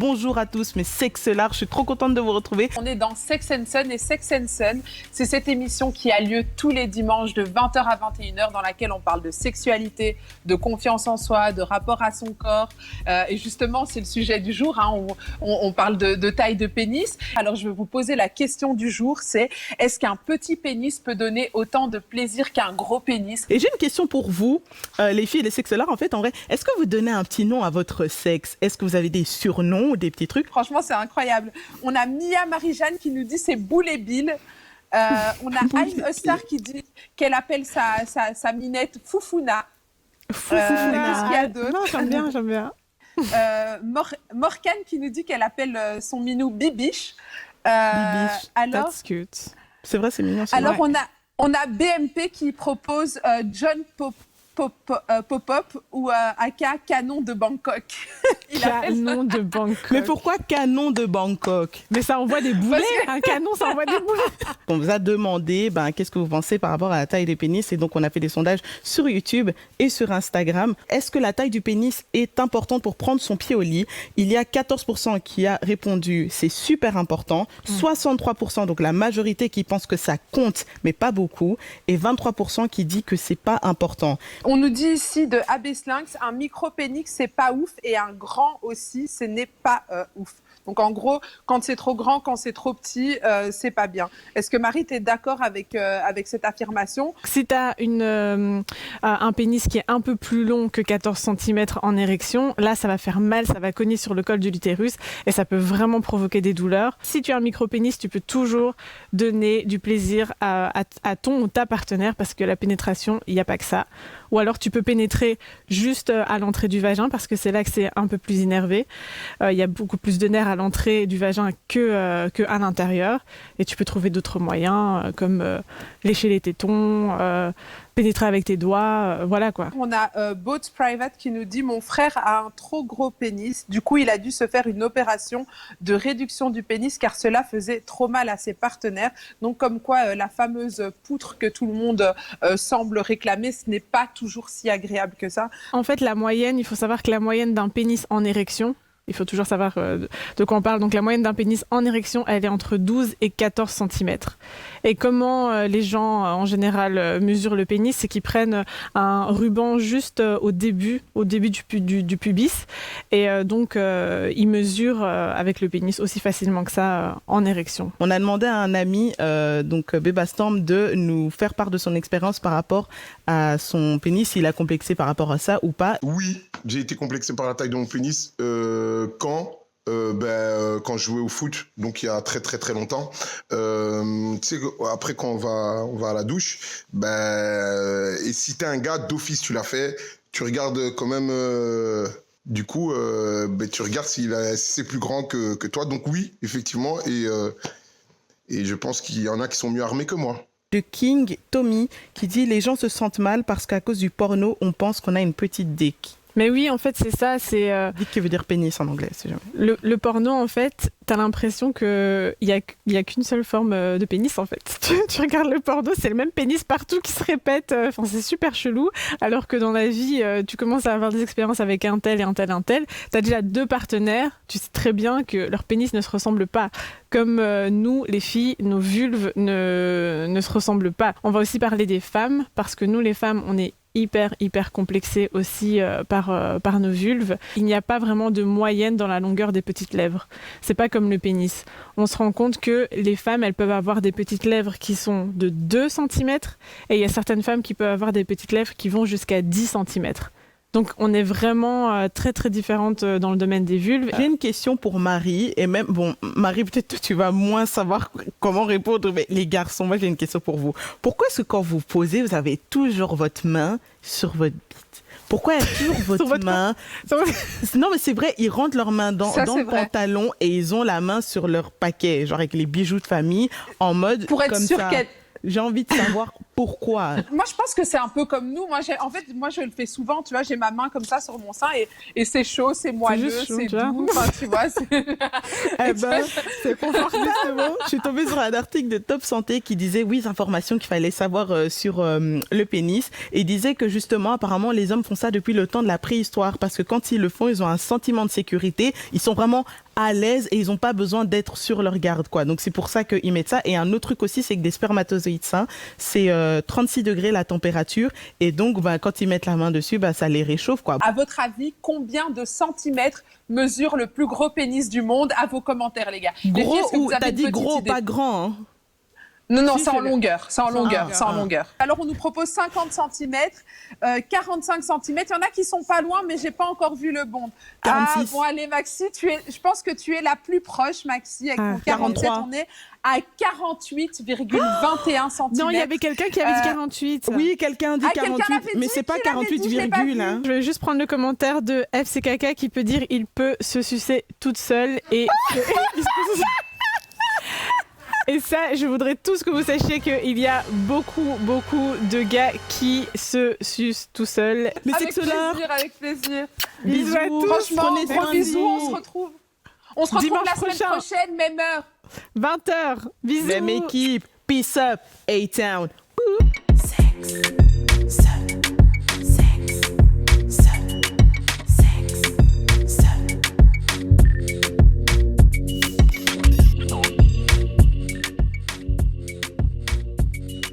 Bonjour à tous, mes sexelars, je suis trop contente de vous retrouver. On est dans Sex and Sun et Sex and Sun, c'est cette émission qui a lieu tous les dimanches de 20h à 21h dans laquelle on parle de sexualité, de confiance en soi, de rapport à son corps. Et justement, c'est le sujet du jour, hein, on parle de taille de pénis. Alors je vais vous poser la question du jour, c'est est-ce qu'un petit pénis peut donner autant de plaisir qu'un gros pénis? Et j'ai une question pour vous, les filles et les sexelars, en fait, en vrai, est-ce que vous donnez un petit nom à votre sexe? Est-ce que vous avez des surnoms ou des petits trucs? Franchement, c'est incroyable. On a Mia Marie-Jeanne qui nous dit c'est Boule et Bill. On a Aïm Oster qui dit qu'elle appelle sa minette Foufouna. Foufouna. Qu'est-ce qu'il y a d'autre? Non, j'aime bien. Morgane qui nous dit qu'elle appelle son minou Bibiche. Bibiche, alors, that's cute. C'est vrai, c'est mignon. alors on a BMP qui propose John Pop-Up ou aka Canon de Bangkok. Canon de Bangkok. Mais pourquoi canon de Bangkok? Mais ça envoie des boulets. Un canon, ça envoie des boulets. On vous a demandé qu'est-ce que vous pensez par rapport à la taille des pénis, et donc on a fait des sondages sur YouTube et sur Instagram. Est-ce que la taille du pénis est importante pour prendre son pied au lit? Il y a 14% qui a répondu c'est super important, 63%, donc la majorité qui pense que ça compte mais pas beaucoup, et 23% qui dit que c'est pas important. On nous dit ici de AB Slinks, un micro-pénis, c'est pas ouf, et un grand aussi, ce n'est pas ouf. Donc en gros, quand c'est trop grand, quand c'est trop petit, c'est pas bien. Est-ce que Marie, tu es d'accord avec cette affirmation? Si tu as un pénis qui est un peu plus long que 14 cm en érection, là, ça va faire mal, ça va cogner sur le col de l'utérus et ça peut vraiment provoquer des douleurs. Si tu as un micro-pénis, tu peux toujours donner du plaisir à ton ou ta partenaire parce que la pénétration, il n'y a pas que ça. Ou alors tu peux pénétrer juste à l'entrée du vagin parce que c'est là que c'est un peu plus innervé. Il y a beaucoup plus de nerfs à l'entrée du vagin que à l'intérieur. Et tu peux trouver d'autres moyens comme lécher les tétons, pénétrer avec tes doigts, voilà quoi. On a Boat Private qui nous dit « Mon frère a un trop gros pénis. Du coup, il a dû se faire une opération de réduction du pénis car cela faisait trop mal à ses partenaires. » Donc comme quoi, la fameuse poutre que tout le monde semble réclamer, ce n'est pas toujours si agréable que ça. En fait, la moyenne, il faut savoir que la moyenne d'un pénis en érection, il faut toujours savoir de quoi on parle. Donc la moyenne d'un pénis en érection, elle est entre 12 et 14 cm. Et comment les gens en général mesurent le pénis, c'est qu'ils prennent un ruban juste au début du pubis. Et donc ils mesurent avec le pénis aussi facilement que ça en érection. On a demandé à un ami, donc Bébastorm, de nous faire part de son expérience par rapport à son pénis, s'il a complexé par rapport à ça ou pas. Oui, j'ai été complexé par la taille de mon pénis quand je jouais au foot, donc il y a très très très longtemps. Tu sais, après quand on va à la douche, et si t'es un gars d'office, tu l'as fait, tu regardes quand même. Du coup, tu regardes si c'est plus grand que toi. Donc oui, effectivement, et je pense qu'il y en a qui sont mieux armés que moi. De King Tommy qui dit les gens se sentent mal parce qu'à cause du porno, on pense qu'on a une petite dick. Mais oui, en fait, c'est ça. Dick qui veut dire pénis en anglais, c'est jamais. Le porno, en fait, t'as l'impression qu'il y a qu'une seule forme de pénis, en fait. Tu regardes le porno, c'est le même pénis partout qui se répète. Enfin, c'est super chelou. Alors que dans la vie, tu commences à avoir des expériences avec un tel et un tel, un tel. T'as déjà deux partenaires. Tu sais très bien que leur pénis ne se ressemble pas. Comme nous, les filles, nos vulves ne se ressemblent pas. On va aussi parler des femmes, parce que nous, les femmes, on est hyper complexé aussi par nos vulves. Il n'y a pas vraiment de moyenne dans la longueur des petites lèvres. C'est pas comme le pénis. On se rend compte que les femmes, elles peuvent avoir des petites lèvres qui sont de 2 cm et il y a certaines femmes qui peuvent avoir des petites lèvres qui vont jusqu'à 10 cm. Donc on est vraiment très différentes dans le domaine des vulves. J'ai une question pour Marie, et même, Marie, peut-être que tu vas moins savoir comment répondre, mais les garçons, moi j'ai une question pour vous. Pourquoi est-ce que quand vous posez, vous avez toujours votre main sur votre bite? Pourquoi est toujours votre main? Non mais c'est vrai, ils rentrent leurs mains dans le pantalon et ils ont la main sur leur paquet, genre avec les bijoux de famille, en mode pour être comme sûr ça. J'ai envie de savoir pourquoi. Moi, je pense que c'est un peu comme nous. Moi, je le fais souvent. Tu vois, j'ai ma main comme ça sur mon sein et c'est chaud, c'est moelleux, c'est doux. Enfin, tu vois, c'est confortable. Je suis tombée sur un article de Top Santé qui disait, informations qu'il fallait savoir sur le pénis. Et il disait que justement, apparemment, les hommes font ça depuis le temps de la préhistoire. Parce que quand ils le font, ils ont un sentiment de sécurité. Ils sont vraiment à l'aise et ils n'ont pas besoin d'être sur leur garde, quoi. Donc c'est pour ça qu'ils mettent ça. Et un autre truc aussi, c'est que des spermatozoïdes sains, c'est 36 degrés la température et donc quand ils mettent la main dessus, ça les réchauffe, quoi. À votre avis, combien de centimètres mesure le plus gros pénis du monde? À vos commentaires, les gars. Gros filles, ou t'as dit gros, pas grand, hein? Non, Si, c'est en c'est longueur. C'est en longueur. Alors, on nous propose 50 cm, 45 cm. Il y en a qui sont pas loin, mais j'ai pas encore vu le bon. 46. Ah, bon, allez, Maxi, je pense que tu es la plus proche, Maxi, avec ton 47. 43. On est à 48,21 cm. Non, il y avait quelqu'un qui avait dit 48. Oui, quelqu'un dit quelqu'un 48, l'avait mais dit, c'est pas qui l'avait 48 dit, je l'ai pas virgule. vu. Hein. Je vais juste prendre le commentaire de FCKK qui peut dire il peut se sucer toute seule et et ça, je voudrais tous que vous sachiez qu'il y a beaucoup de gars qui se sucent tout seuls. Les Avec sexologues, plaisir, avec plaisir. Bisous à tous. Franchement, prenez soin gros de bisous, vous. on se retrouve. On se retrouve Dimanche la semaine prochain. prochaine, même heure. 20h. Bisous. même équipe, peace up, A-Town. Sex.